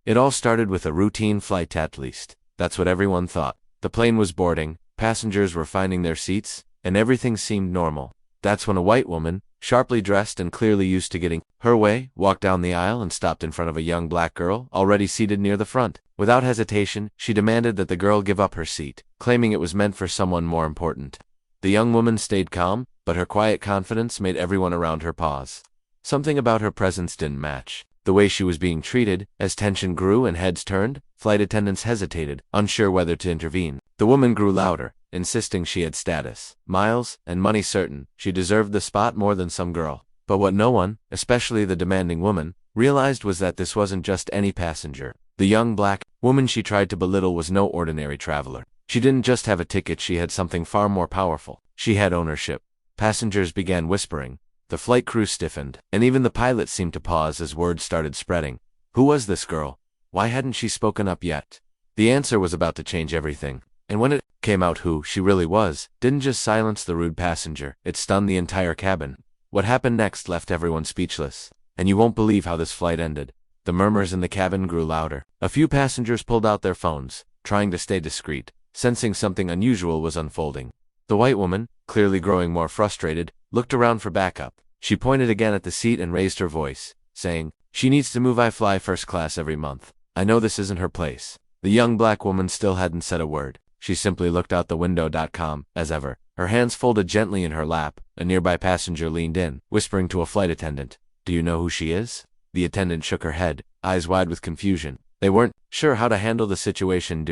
It all started with a routine flight at least. That's what everyone thought. The plane was boarding, passengers were finding their seats, and everything seemed normal. That's when a white woman, sharply dressed and clearly used to getting her way, walked down the aisle and stopped in front of a young black girl already seated near the front. Without hesitation, she demanded that the girl give up her seat, claiming it was meant for someone more important. The young woman stayed calm, but her quiet confidence made everyone around her pause. Something about her presence didn't match the way she was being treated. As tension grew and heads turned, flight attendants hesitated, unsure whether to intervene. The woman grew louder, insisting she had status, miles, and money certain she deserved the spot more than some girl. But what no one, especially the demanding woman, realized was that this wasn't just any passenger. The young black woman she tried to belittle was no ordinary traveler. She didn't just have a ticket, she had something far more powerful. She had ownership. Passengers began whispering. The flight crew stiffened, and even the pilot seemed to pause as word started spreading. Who was this girl? Why hadn't she spoken up yet? The answer was about to change everything. And when it came out who she really was, didn't just silence the rude passenger, it stunned the entire cabin. What happened next left everyone speechless. And you won't believe how this flight ended. The murmurs in the cabin grew louder. A few passengers pulled out their phones, trying to stay discreet, sensing something unusual was unfolding. The white woman, clearly growing more frustrated, looked around for backup. She pointed again at the seat and raised her voice, saying, "She needs to move. I fly first class every month. I know this isn't her place." The young black woman still hadn't said a word. She simply looked out the window. As ever, her hands folded gently in her lap. A nearby passenger leaned in, whispering to a flight attendant, "Do you know who she is?" The attendant shook her head, eyes wide with confusion. They weren't sure how to handle the situation.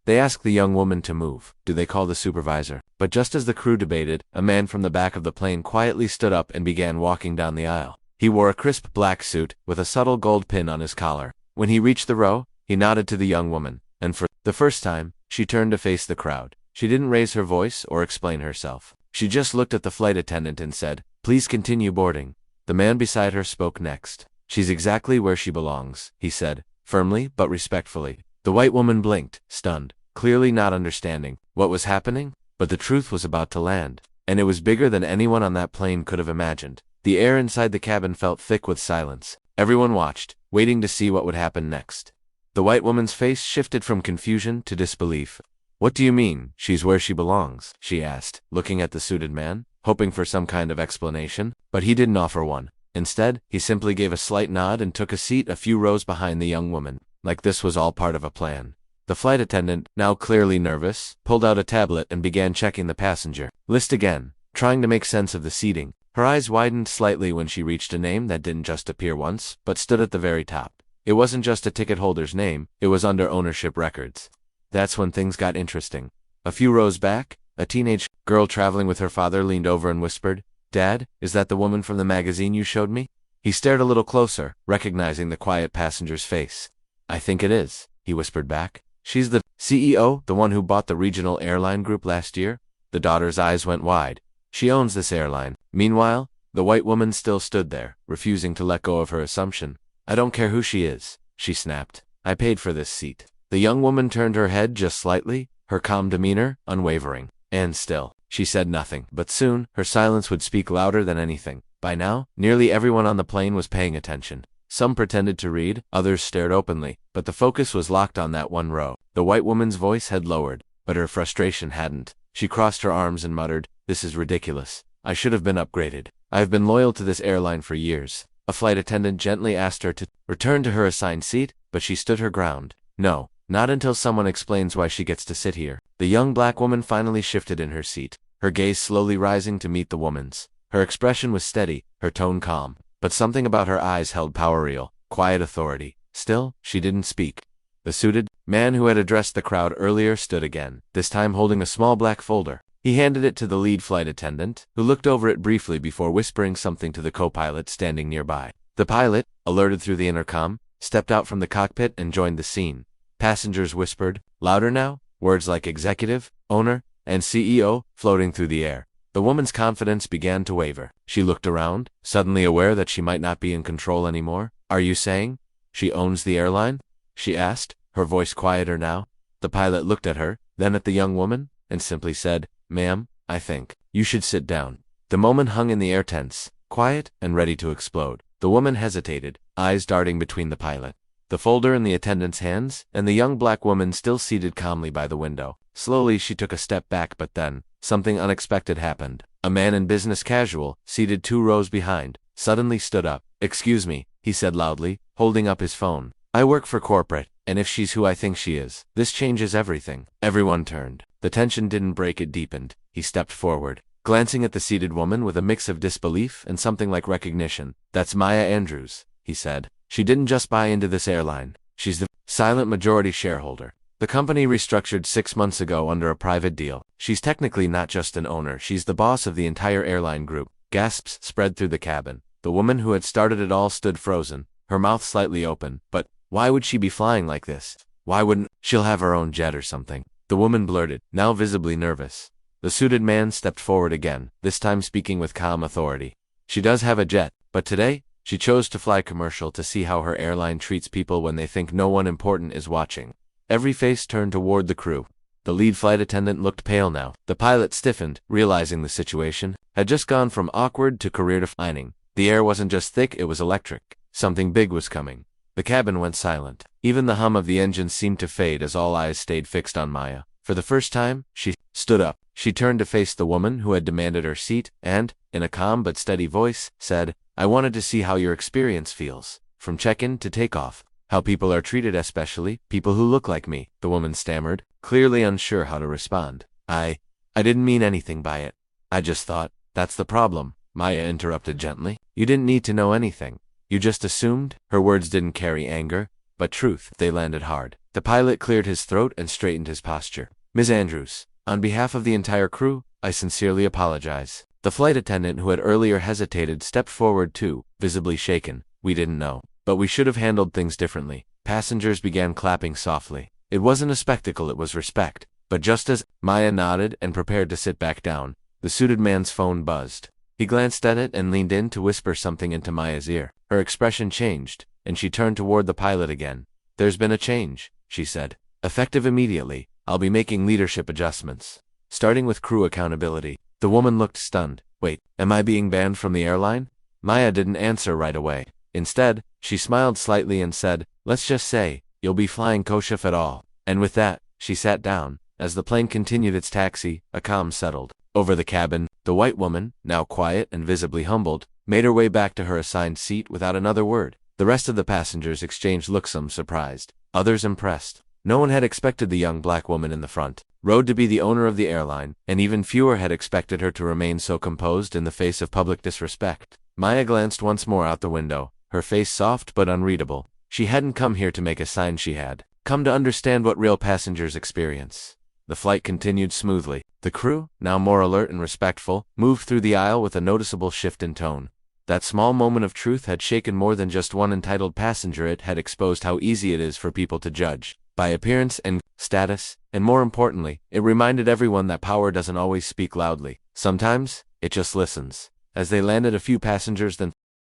They asked the young woman to move. Do they call the supervisor? But just as the crew debated, a man from the back of the plane quietly stood up and began walking down the aisle. He wore a crisp black suit, with a subtle gold pin on his collar. When he reached the row, he nodded to the young woman, and for the first time, she turned to face the crowd. She didn't raise her voice or explain herself. She just looked at the flight attendant and said, "Please continue boarding." The man beside her spoke next. "She's exactly where she belongs," he said, firmly but respectfully. The white woman blinked, stunned, clearly not understanding what was happening, but the truth was about to land, and it was bigger than anyone on that plane could have imagined. The air inside the cabin felt thick with silence. Everyone watched, waiting to see what would happen next. The white woman's face shifted from confusion to disbelief. "What do you mean, she's where she belongs?" she asked, looking at the suited man, hoping for some kind of explanation, but he didn't offer one. Instead, he simply gave a slight nod and took a seat a few rows behind the young woman, like this was all part of a plan. The flight attendant, now clearly nervous, pulled out a tablet and began checking the passenger list again, trying to make sense of the seating. Her eyes widened slightly when she reached a name that didn't just appear once, but stood at the very top. It wasn't just a ticket holder's name, it was under ownership records. That's when things got interesting. A few rows back, a teenage girl traveling with her father leaned over and whispered, "Dad, is that the woman from the magazine you showed me?" He stared a little closer, recognizing the quiet passenger's face. "I think it is," he whispered back. "She's the CEO, the one who bought the regional airline group last year?" The daughter's eyes went wide. "She owns this airline." Meanwhile, the white woman still stood there, refusing to let go of her assumption. "I don't care who she is," she snapped. "I paid for this seat." The young woman turned her head just slightly, her calm demeanor unwavering. And still, she said nothing. But soon, her silence would speak louder than anything. By now, nearly everyone on the plane was paying attention. Some pretended to read, others stared openly, but the focus was locked on that one row. The white woman's voice had lowered, but her frustration hadn't. She crossed her arms and muttered, "This is ridiculous. I should have been upgraded. I have been loyal to this airline for years." A flight attendant gently asked her to return to her assigned seat, but she stood her ground. "No, not until someone explains why she gets to sit here." The young black woman finally shifted in her seat, her gaze slowly rising to meet the woman's. Her expression was steady, her tone calm, but something about her eyes held power, real, quiet authority. Still, she didn't speak. The suited man who had addressed the crowd earlier stood again, this time holding a small black folder. He handed it to the lead flight attendant, who looked over it briefly before whispering something to the co-pilot standing nearby. The pilot, alerted through the intercom, stepped out from the cockpit and joined the scene. Passengers whispered, louder now, words like executive, owner, and CEO floating through the air. The woman's confidence began to waver. She looked around, suddenly aware that she might not be in control anymore. "Are you saying she owns the airline?" she asked, her voice quieter now. The pilot looked at her, then at the young woman, and simply said, "Ma'am, I think you should sit down." The moment hung in the air, tense, quiet, and ready to explode. The woman hesitated, eyes darting between the pilot the folder in the attendant's hands, and the young black woman still seated calmly by the window. Slowly she took a step back, but then something unexpected happened. A man in business casual, seated 2 rows behind, suddenly stood up. "Excuse me," he said loudly, holding up his phone. "I work for corporate, and if she's who I think she is, this changes everything." Everyone turned. The tension didn't break, it deepened. He stepped forward, glancing at the seated woman with a mix of disbelief and something like recognition. "That's Maya Andrews," he said. "She didn't just buy into this airline. She's the silent majority shareholder. The company restructured 6 months ago under a private deal. She's technically not just an owner, she's the boss of the entire airline group." Gasps spread through the cabin. The woman who had started it all stood frozen, her mouth slightly open. "But why would she be flying like this? Why wouldn't she'll have her own jet or something?" The woman blurted, now visibly nervous. The suited man stepped forward again, this time speaking with calm authority. "She does have a jet, but today, she chose to fly commercial to see how her airline treats people when they think no one important is watching." Every face turned toward the crew. The lead flight attendant looked pale now. The pilot stiffened, realizing the situation had just gone from awkward to career-defining. The air wasn't just thick, it was electric. Something big was coming. The cabin went silent. Even the hum of the engines seemed to fade as all eyes stayed fixed on Maya. For the first time, she stood up. She turned to face the woman who had demanded her seat and, in a calm but steady voice, said, "I wanted to see how your experience feels, from check-in to takeoff. How people are treated, especially people who look like me." The woman stammered, clearly unsure how to respond. I didn't mean anything by it. I just thought." "That's the problem," Maya interrupted gently. "You didn't need to know anything. You just assumed." Her words didn't carry anger, but truth. They landed hard. The pilot cleared his throat and straightened his posture. "Ms. Andrews, on behalf of the entire crew, I sincerely apologize." The flight attendant who had earlier hesitated stepped forward too, visibly shaken. "We didn't know. But we should have handled things differently." Passengers began clapping softly. It wasn't a spectacle, it was respect. But just as Maya nodded and prepared to sit back down, the suited man's phone buzzed. He glanced at it and leaned in to whisper something into Maya's ear. Her expression changed, and she turned toward the pilot again. "There's been a change," she said. "Effective immediately, I'll be making leadership adjustments, starting with crew accountability." The woman looked stunned. "Wait, am I being banned from the airline?" Maya didn't answer right away. Instead, she smiled slightly and said, "Let's just say, you'll be flying Koshef at all." And with that, she sat down. As the plane continued its taxi, a calm settled over the cabin. The white woman, now quiet and visibly humbled, made her way back to her assigned seat without another word. The rest of the passengers exchanged looks, some surprised, others impressed. No one had expected the young black woman in the front row to be the owner of the airline, and even fewer had expected her to remain so composed in the face of public disrespect. Maya glanced once more out the window, her face soft but unreadable. She hadn't come here to make a sign, she had come to understand what real passengers experience. The flight continued smoothly. The crew, now more alert and respectful, moved through the aisle with a noticeable shift in tone. That small moment of truth had shaken more than just one entitled passenger. It had exposed how easy it is for people to judge by appearance and status, and more importantly, it reminded everyone that power doesn't always speak loudly. Sometimes, it just listens. As they landed, a few passengers then